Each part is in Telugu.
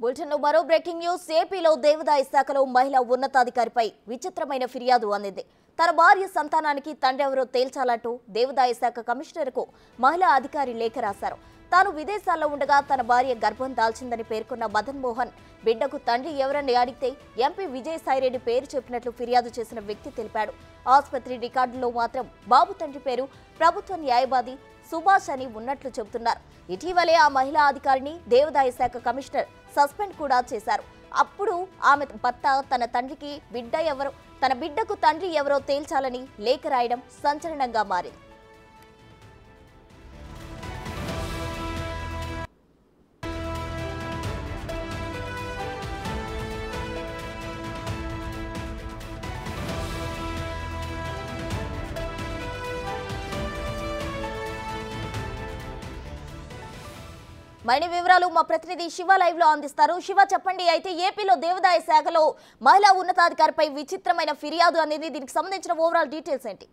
బులెటిన్లో మరో బ్రేకింగ్ న్యూస్. ఏపీలో దేవాదాయ శాఖలో మహిళా ఉన్నతాధికారిపై విచిత్రమైన ఫిర్యాదు అందింది. తన భార్య సంతానానికి తండ్రెవరో తేల్చాలంటూ దేవాదాయ శాఖ కమిషనర్కు మహిళా అధికారి లేఖ రాశారు. తాను విదేశాల్లో ఉండగా తన భార్య గర్భం దాల్చిందని పేర్కొన్న మదన్ మోహన్ బిడ్డకు తండ్రి ఎవరని అడిగితే ఎంపీ విజయసాయిరెడ్డి పేరు చెప్పినట్లు ఫిర్యాదు చేసిన వ్యక్తి తెలిపాడు. ఆసుపత్రి రికార్డుల్లో మాత్రం బాబు తండ్రి పేరు ప్రభుత్వ న్యాయవాది సుభాష్ అని ఉన్నట్లు చెబుతున్నారు. ఇటీవలే ఆ మహిళా అధికారిని దేవాదాయ శాఖ కమిషనర్ సస్పెండ్ కూడా చేశారు. అప్పుడు ఆమె భర్త తన బిడ్డకు తండ్రి ఎవరో తేల్చాలని లేఖ రాయడం సంచలనంగా మారింది. మరిన్ని వివరాలు మా ప్రతినిధి శివ లైవ్ లో అందిస్తారు. శివ, చెప్పండి. అయితే ఏపీలో దేవాదాయ శాఖలో మహిళా ఉన్నతాధికారిపై విచిత్రమైన ఫిర్యాదు అనేది, దీనికి సంబంధించిన ఓవరాల్ డీటెయిల్స్ ఏంటి?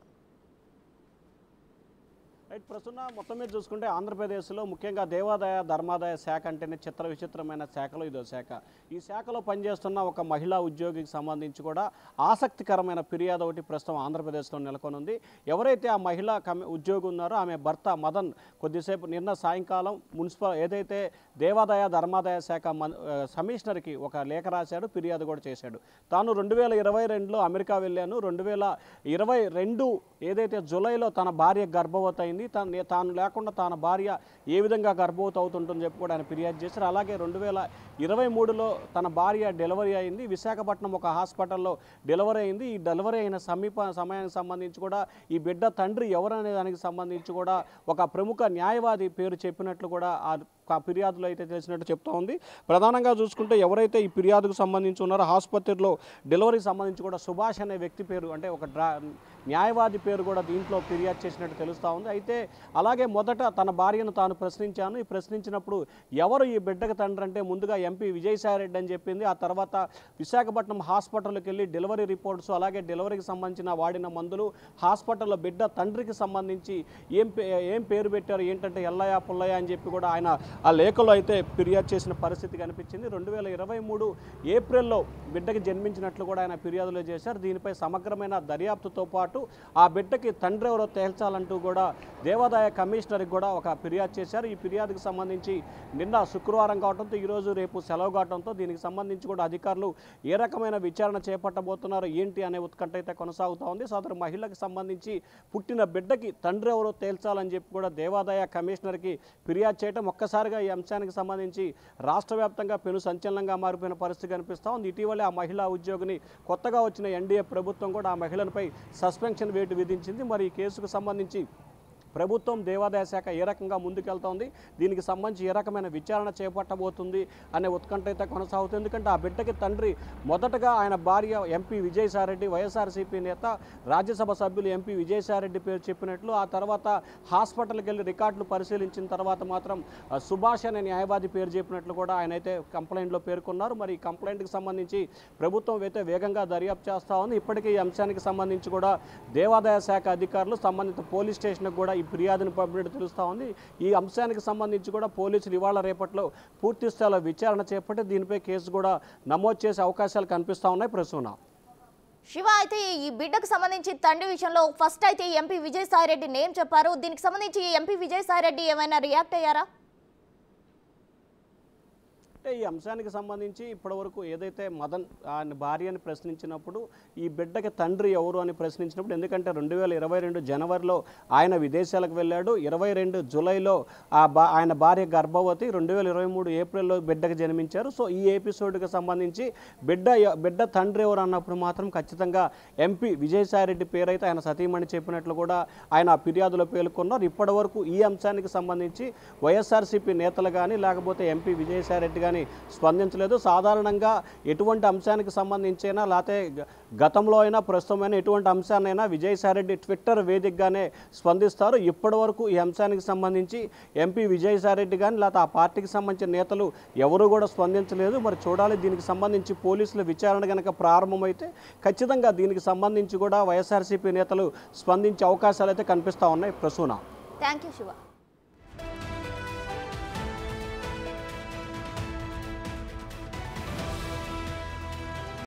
ప్రస్తుతం మొత్తం మీద చూసుకుంటే ఆంధ్రప్రదేశ్లో ముఖ్యంగా దేవాదాయ ధర్మాదాయ శాఖ అంటేనే విచిత్రమైన శాఖలో ఇదో శాఖ. ఈ శాఖలో పనిచేస్తున్న ఒక మహిళా ఉద్యోగికి సంబంధించి కూడా ఆసక్తికరమైన ఫిర్యాదు ఒకటి ప్రస్తుతం ఆంధ్రప్రదేశ్లో నెలకొనుంది. ఎవరైతే ఆ మహిళా ఉద్యోగి ఉన్నారో ఆమె భర్త మదన్ కొద్దిసేపు నిన్న సాయంకాలం ఏదైతే దేవాదాయ ధర్మాదాయ శాఖ కమిషనర్కి ఒక లేఖ రాశాడు, ఫిర్యాదు కూడా చేశాడు. తాను 2022లో అమెరికా వెళ్ళాను, 2022 ఏదైతే జూలైలో తన భార్య గర్భవతి అయింది, తాను లేకుండా తన భార్య ఏ విధంగా గర్భవతి అవుతుంటుందని చెప్పి కూడా ఆయన ఫిర్యాదు చేశారు. అలాగే 2023లో తన భార్య డెలివరీ అయింది, విశాఖపట్నం ఒక హాస్పిటల్లో డెలివరీ అయింది. ఈ డెలివరీ అయిన సమయానికి సంబంధించి కూడా ఈ బిడ్డ తండ్రి ఎవరనే దానికి సంబంధించి కూడా ఒక ప్రముఖ న్యాయవాది పేరు చెప్పినట్లు కూడా ఆ ఫిర్యాదులో అయితే తెలిసినట్టు చెప్తా ఉంది. ప్రధానంగా చూసుకుంటే ఎవరైతే ఈ ఫిర్యాదుకు సంబంధించి ఉన్నారో ఆసుపత్రిలో డెలివరీకి సంబంధించి కూడా సుభాష్ అనే వ్యక్తి పేరు, అంటే ఒక న్యాయవాది పేరు కూడా దీంట్లో ఫిర్యాదు చేసినట్టు తెలుస్తూ ఉంది. అయితే అలాగే మొదట తన భార్యను తాను ప్రశ్నించాను. ఈ ప్రశ్నించినప్పుడు ఎవరు ఈ బిడ్డకు తండ్రి అంటే ముందుగా ఎంపీ విజయసాయిరెడ్డి అని చెప్పింది. ఆ తర్వాత విశాఖపట్నం హాస్పిటల్కి వెళ్ళి డెలివరీ రిపోర్ట్స్, అలాగే డెలివరీకి సంబంధించిన వాడిన మందులు, హాస్పిటల్లో బిడ్డ తండ్రికి సంబంధించి ఏం పేరు పెట్టారు ఏంటంటే ఎల్లయ్య పుల్లయ్య అని చెప్పి కూడా ఆయన ఆ లేఖలో అయితే ఫిర్యాదు చేసిన పరిస్థితి కనిపించింది. 2023 ఏప్రిల్లో బిడ్డకి జన్మించినట్లు కూడా ఆయన ఫిర్యాదులో చేశారు. దీనిపై సమగ్రమైన దర్యాప్తుతో పాటు ఆ బిడ్డకి తండ్రి ఎవరో తేల్చాలంటూ కూడా దేవాదాయ కమిషనర్కి కూడా ఒక ఫిర్యాదు చేశారు. ఈ ఫిర్యాదుకు సంబంధించి నిన్న శుక్రవారం కావడంతో ఈరోజు రేపు సెలవు కావడంతో దీనికి సంబంధించి కూడా అధికారులు ఏ రకమైన విచారణ చేపట్టబోతున్నారు ఏంటి అనే ఉత్కంఠ అయితే కొనసాగుతూ ఉంది. సదరు మహిళకి సంబంధించి పుట్టిన బిడ్డకి తండ్రి ఎవరో తేల్చాలని చెప్పి కూడా దేవాదాయ కమిషనర్కి ఫిర్యాదు చేయడం ఒక్కసారిగా ఈ అంశానికి సంబంధించి రాష్ట్ర వ్యాప్తంగా పెను సంచలనంగా మారిపోయిన పరిస్థితి కనిపిస్తూ ఉంది. ఇటీవలే ఆ మహిళా ఉద్యోగిని కొత్తగా వచ్చిన ఎన్డీఏ ప్రభుత్వం కూడా ఆ మహిళలపై సస్పెన్షన్ వేటు విధించింది. మరి ఈ కేసుకు సంబంధించి ప్రభుత్వం దేవాదాయ శాఖ ఏ రకంగా ముందుకెళ్తోంది, దీనికి సంబంధించి ఏ రకమైన విచారణ చేపట్టబోతుంది అనే ఉత్కంఠ అయితే కొనసాగుతుంది. ఎందుకంటే ఆ బిడ్డకి తండ్రి మొదటగా ఆయన భార్య ఎంపీ విజయసాయిరెడ్డి, వైఎస్ఆర్సీపీ నేత, రాజ్యసభ సభ్యులు ఎంపీ విజయసాయిరెడ్డి పేరు చెప్పినట్లు, ఆ తర్వాత హాస్పిటల్కి వెళ్ళి రికార్డులు పరిశీలించిన తర్వాత మాత్రం సుభాష్ అనే న్యాయవాది పేరు చెప్పినట్లు కూడా ఆయన అయితే కంప్లైంట్లో పేర్కొన్నారు. మరి ఈ కంప్లైంట్కి సంబంధించి ప్రభుత్వం అయితే వేగంగా దర్యాప్తు చేస్తూ ఉంది. ఇప్పటికీ ఈ అంశానికి సంబంధించి కూడా దేవాదాయ శాఖ అధికారులు సంబంధిత పోలీస్ స్టేషన్కి కూడా ఫిర్యాదును పంపినట్టు తెలుస్తూ ఉంది. ఈ అంశానికి సంబంధించి కూడా పోలీసులు ఇవాళ రేపట్లో పూర్తి స్థాయిలో విచారణ చేపట్టి దీనిపై కేసు కూడా నమోదు చేసే అవకాశాలు కనిపిస్తూ ఉన్నాయి. ప్రసూన, శివ, అయితే ఈ బిడ్డకు సంబంధించి తండ్రి విషయంలో ఫస్ట్ అయితే ఎంపీ విజయసాయిరెడ్డి నేమ్ చెప్పారు. దీనికి సంబంధించి ఎంపీ విజయసాయిరెడ్డి ఏమైనా రియాక్ట్ అయ్యారా? అంటే ఈ అంశానికి సంబంధించి ఇప్పటివరకు ఏదైతే మదన్ ఆయన భార్యని ప్రశ్నించినప్పుడు ఈ బిడ్డకి తండ్రి ఎవరు అని ప్రశ్నించినప్పుడు, ఎందుకంటే 2022 జనవరిలో ఆయన విదేశాలకు వెళ్ళాడు, 22 జూలైలో ఆయన భార్య గర్భవతి, 2023 ఏప్రిల్లో బిడ్డకి జన్మించారు. సో ఈ ఎపిసోడ్కి సంబంధించి బిడ్డ తండ్రి ఎవరు అన్నప్పుడు మాత్రం ఖచ్చితంగా ఎంపీ విజయసాయిరెడ్డి పేరు అయితే ఆయన సతీమణి చెప్పినట్లు కూడా ఆయన ఫిర్యాదులో పేర్కొన్నారు. ఇప్పటివరకు ఈ అంశానికి సంబంధించి వైఎస్ఆర్సీపీ నేతలు కానీ లేకపోతే ఎంపీ విజయసాయిరెడ్డి కానీ స్పందించలేదు. సాధారణంగా ఎటువంటి అంశానికి సంబంధించైనా లేకపోతే గతంలో అయినా ప్రస్తుతమైనా ఎటువంటి అంశాన్నైనా విజయసాయిరెడ్డి ట్విట్టర్ వేదికగానే స్పందిస్తారు. ఇప్పటి వరకు ఈ అంశానికి సంబంధించి ఎంపీ విజయసాయిరెడ్డి కానీ లేకపోతే ఆ పార్టీకి సంబంధించిన నేతలు ఎవరు కూడా స్పందించలేదు. మరి చూడాలి, దీనికి సంబంధించి పోలీసుల విచారణ కనుక ప్రారంభమైతే ఖచ్చితంగా దీనికి సంబంధించి కూడా వైఎస్ఆర్సీపీ నేతలు స్పందించే అవకాశాలు అయితే కనిపిస్తూ ఉన్నాయి. Prasuna, thank you Shiva.